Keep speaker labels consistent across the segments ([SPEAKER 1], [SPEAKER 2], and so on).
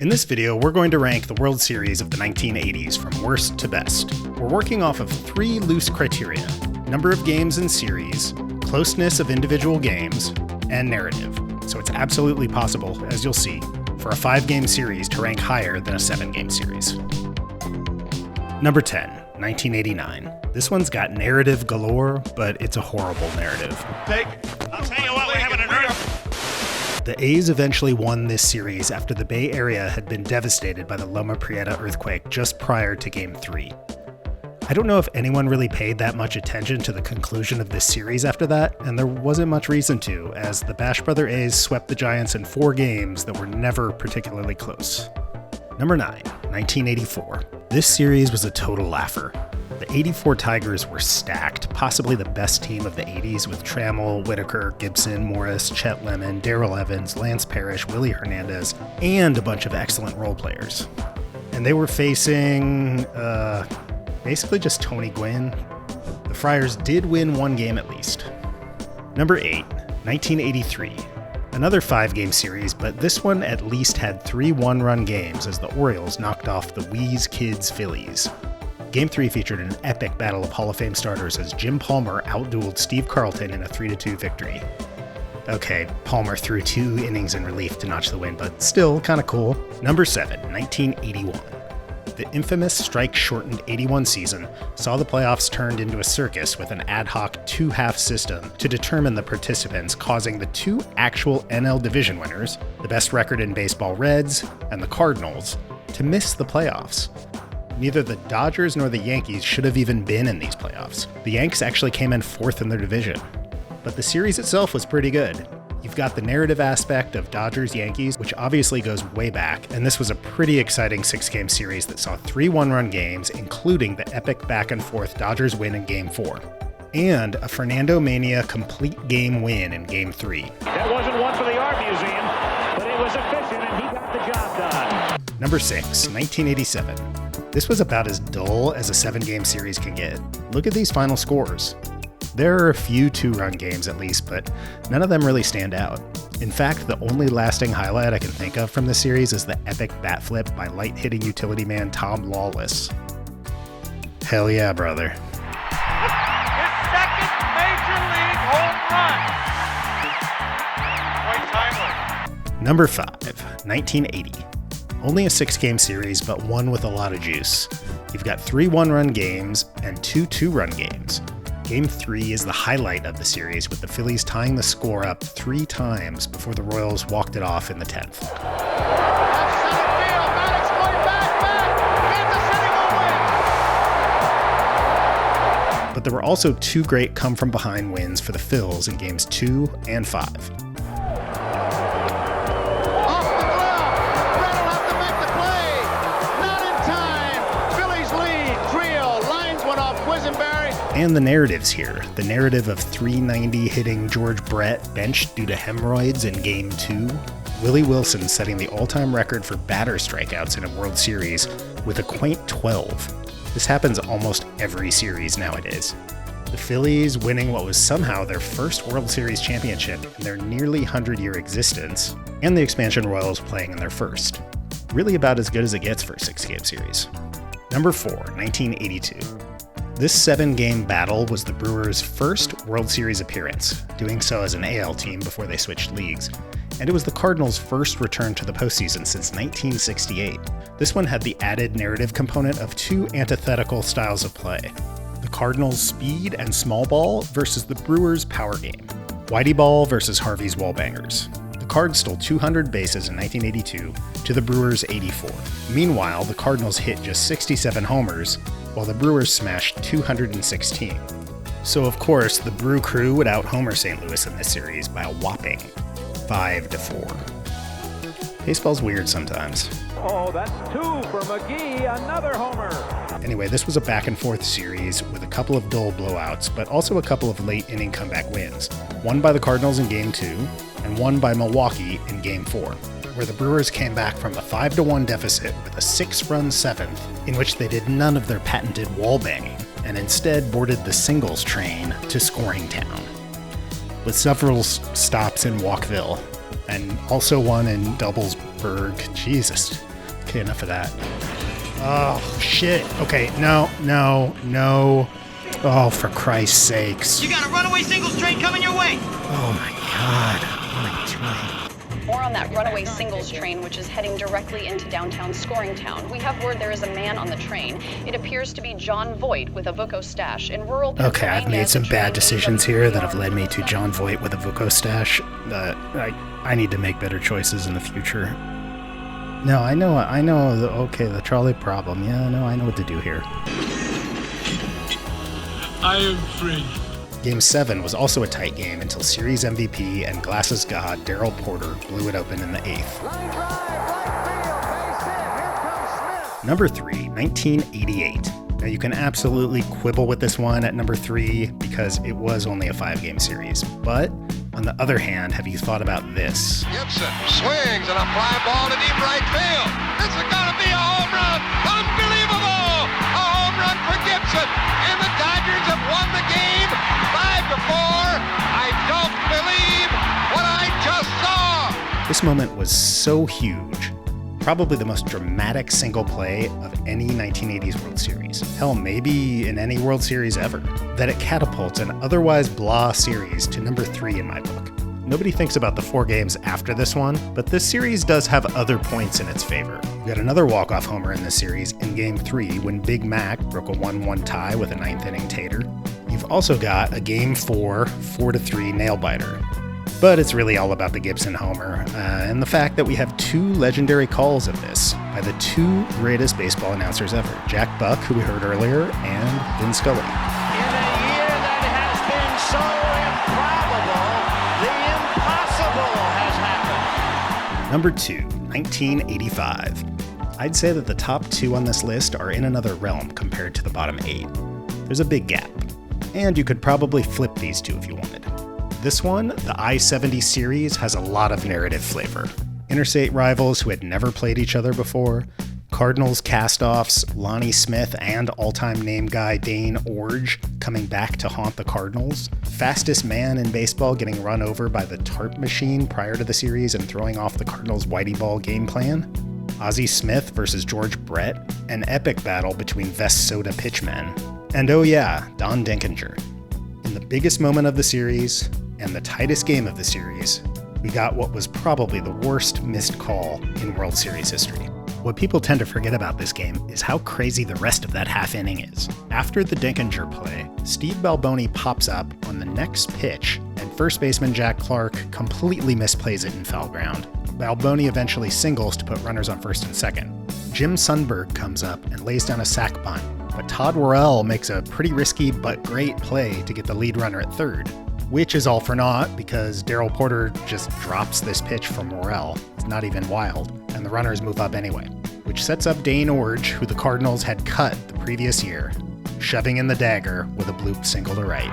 [SPEAKER 1] In this video, we're going to rank the World Series of the 1980s from worst to best. We're working off of 3 loose criteria: number of games in series, closeness of individual games, and narrative. So it's absolutely possible, as you'll see, for a 5-game series to rank higher than a 7-game series. Number 10, 1989. This one's got narrative galore, but it's a horrible narrative.
[SPEAKER 2] I'll tell you what, we're having an earth.
[SPEAKER 1] The A's eventually won this series after the Bay Area had been devastated by the Loma Prieta earthquake just prior to Game 3. I don't know if anyone really paid that much attention to the conclusion of this series after that, and there wasn't much reason to, as the Bash Brother A's swept the Giants in 4 games that were never particularly close. Number 9, 1984. This series was a total laugher. The 84 Tigers were stacked, possibly the best team of the 80s, with Trammell, Whitaker, Gibson, Morris, Chet Lemon, Darrell Evans, Lance Parrish, Willie Hernandez, and a bunch of excellent role players. And they were facing, basically just Tony Gwynn. The Friars did win 1 game at least. Number 8, 1983. Another 5-game series, but this one at least had 3 one-run games as the Orioles knocked off the Wheeze Kids Phillies. Game 3 featured an epic battle of Hall of Fame starters as Jim Palmer outdueled Steve Carlton in a 3-2 victory. Okay, Palmer threw 2 innings in relief to notch the win, but still kinda cool. Number 7, 1981. The infamous strike-shortened 81 season saw the playoffs turned into a circus with an ad hoc 2-half system to determine the participants, causing the 2 actual NL division winners, the best record in baseball Reds and the Cardinals, to miss the playoffs. Neither the Dodgers nor the Yankees should have even been in these playoffs. The Yanks actually came in 4th in their division. But the series itself was pretty good. You've got the narrative aspect of Dodgers-Yankees, which obviously goes way back, and this was a pretty exciting 6-game series that saw 3 one-run games, including the epic back-and-forth Dodgers win in Game 4, and a Fernando Mania complete game win in Game 3.
[SPEAKER 2] That wasn't one for the art museum, but it was efficient and he got the job done.
[SPEAKER 1] Number 6, 1987. This was about as dull as a 7-game series can get. Look at these final scores. There are a few 2-run games at least, but none of them really stand out. In fact, the only lasting highlight I can think of from this series is the epic bat flip by light-hitting utility man Tom Lawless. Hell yeah, brother.
[SPEAKER 3] His second major league home run. Quite timely.
[SPEAKER 1] Number 5, 1980. Only a 6-game series, but one with a lot of juice. You've got 3 one-run games and 2 2-run games. Game 3 is the highlight of the series, with the Phillies tying the score up 3 times before the Royals walked it off in the 10th. But there were also 2 great come-from-behind wins for the Phils in Games 2 and 5. And the narratives here. The narrative of .390 hitting George Brett benched due to hemorrhoids in Game 2. Willie Wilson setting the all-time record for batter strikeouts in a World Series with a quaint 12. This happens almost every series nowadays. The Phillies winning what was somehow their first World Series championship in their nearly 100-year existence, and the expansion Royals playing in their first. Really about as good as it gets for a 6-game series. Number 4, 1982. This 7-game battle was the Brewers' first World Series appearance, doing so as an AL team before they switched leagues, and it was the Cardinals' first return to the postseason since 1968. This one had the added narrative component of 2 antithetical styles of play: the Cardinals' speed and small ball versus the Brewers' power game, Whiteyball versus Harvey's Wallbangers. The Cards stole 200 bases in 1982 to the Brewers' 84. Meanwhile, the Cardinals hit just 67 homers, while the Brewers smashed 216. So of course, the Brew Crew would out-homer St. Louis in this series by a whopping 5-4. Baseball's weird sometimes.
[SPEAKER 2] Oh, that's 2 for McGee, another homer.
[SPEAKER 1] Anyway, this was a back-and-forth series with a couple of dull blowouts, but also a couple of late-inning comeback wins. One by the Cardinals in Game 2, and one by Milwaukee in Game 4, where the Brewers came back from a 5-1 deficit with a 6-run 7th, in which they did none of their patented wall banging, and instead boarded the singles train to scoring town. With several stops in Walkville, and also one in Doublesburg. Jesus. Okay, enough of that. Oh, shit. Okay, no. Oh, for Christ's sakes.
[SPEAKER 4] You got a runaway singles train coming your way.
[SPEAKER 1] Oh, my God. What am I doing?
[SPEAKER 5] More on that runaway singles train, which is heading directly into downtown Scoring Town. We have word there is a man on the train. It appears to be John Voight with a Vuko stash in rural Pennsylvania.
[SPEAKER 1] Okay, I've made some bad decisions here that have led me to John Voight with a Vuko stash. I need to make better choices in the future. No, I know, the trolley problem. Yeah, no, I know what to do here.
[SPEAKER 6] I am free.
[SPEAKER 1] Game 7 was also a tight game until series MVP and Glasses God Darryl Porter blew it open in the 8th. Number 3, 1988. Now you can absolutely quibble with this one at number 3 because it was only a 5-game series. But on the other hand, have you thought about this?
[SPEAKER 3] Gibson swings and a fly ball to deep right field. This is going to be a home run. Unbelievable! A home run for Gibson. And the Dodgers have won the game 5-4. I don't believe what I just saw.
[SPEAKER 1] This moment was so huge. Probably the most dramatic single play of any 1980s World Series. Hell, maybe in any World Series ever. That it catapults an otherwise blah series to number 3 in my book. Nobody thinks about the 4 games after this one, but this series does have other points in its favor. We got another walk-off homer in this series in Game 3 when Big Mac broke a 1-1 tie with a 9th-inning tater. You've also got a Game 4, 4-3 nail-biter. But it's really all about the Gibson homer, and the fact that we have 2 legendary calls of this by the 2 greatest baseball announcers ever, Jack Buck, who we heard earlier, and Vin Scully.
[SPEAKER 2] In a year that has been so improbable, the impossible has happened.
[SPEAKER 1] Number 2, 1985. I'd say that the top 2 on this list are in another realm compared to the bottom 8. There's a big gap, and you could probably flip these 2 if you wanted. This one, the I-70 series, has a lot of narrative flavor. Interstate rivals who had never played each other before, Cardinals cast-offs, Lonnie Smith and all-time name guy Dane Orge coming back to haunt the Cardinals, fastest man in baseball getting run over by the tarp machine prior to the series and throwing off the Cardinals' Whiteyball game plan, Ozzie Smith versus George Brett, an epic battle between Vest Soda pitchmen, and oh yeah, Don Denkinger. In the biggest moment of the series, and the tightest game of the series, we got what was probably the worst missed call in World Series history. What people tend to forget about this game is how crazy the rest of that half inning is. After the Denkinger play, Steve Balboni pops up on the next pitch, and first baseman Jack Clark completely misplays it in foul ground. Balboni eventually singles to put runners on first and second. Jim Sundberg comes up and lays down a sac bunt, but Todd Worrell makes a pretty risky but great play to get the lead runner at third. Which is all for naught because Darryl Porter just drops this pitch from Worrell. It's not even wild, and the runners move up anyway, which sets up Dane Orge, who the Cardinals had cut the previous year, shoving in the dagger with a bloop single to right.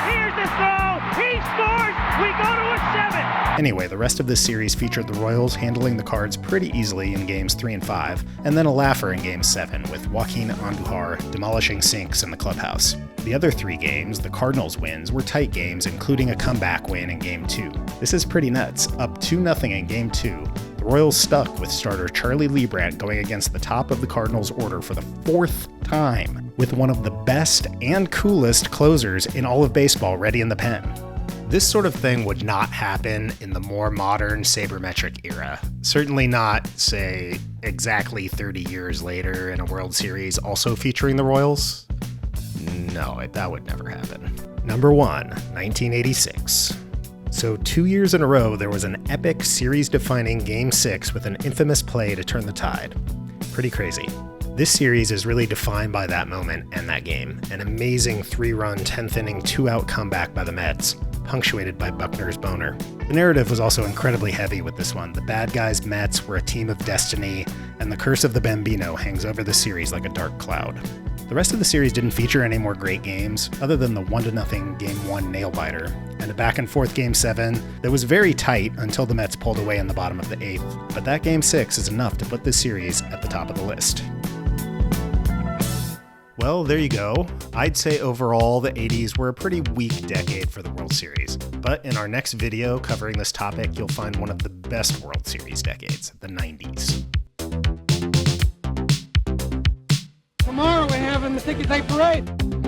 [SPEAKER 2] Here's the throw. He scores. We go to a 7.
[SPEAKER 1] Anyway, the rest of this series featured the Royals handling the Cards pretty easily in games 3 and 5, and then a laugher in game 7 with Joaquin Andujar demolishing sinks in the clubhouse. The other 3 games, the Cardinals' wins, were tight games, including a comeback win in Game 2. This is pretty nuts. Up 2-0 in Game 2, the Royals stuck with starter Charlie Leibrandt going against the top of the Cardinals' order for the 4th time, with one of the best and coolest closers in all of baseball ready in the pen. This sort of thing would not happen in the more modern sabermetric era. Certainly not, say, exactly 30 years later in a World Series also featuring the Royals. No, that would never happen. Number 1, 1986. So 2 years in a row, there was an epic series-defining Game 6 with an infamous play to turn the tide. Pretty crazy. This series is really defined by that moment and that game. An amazing 3-run, 10th-inning, 2-out comeback by the Mets, punctuated by Buckner's boner. The narrative was also incredibly heavy with this one. The bad guys Mets were a team of destiny, and the curse of the Bambino hangs over the series like a dark cloud. The rest of the series didn't feature any more great games, other than the 1-0 Game 1 nail-biter, and a back-and-forth Game 7 that was very tight until the Mets pulled away in the bottom of the 8th, but that Game 6 is enough to put this series at the top of the list. Well, there you go. I'd say overall the 80s were a pretty weak decade for the World Series, but in our next video covering this topic, you'll find one of the best World Series decades, the 90s.
[SPEAKER 6] in the ticket tape parade.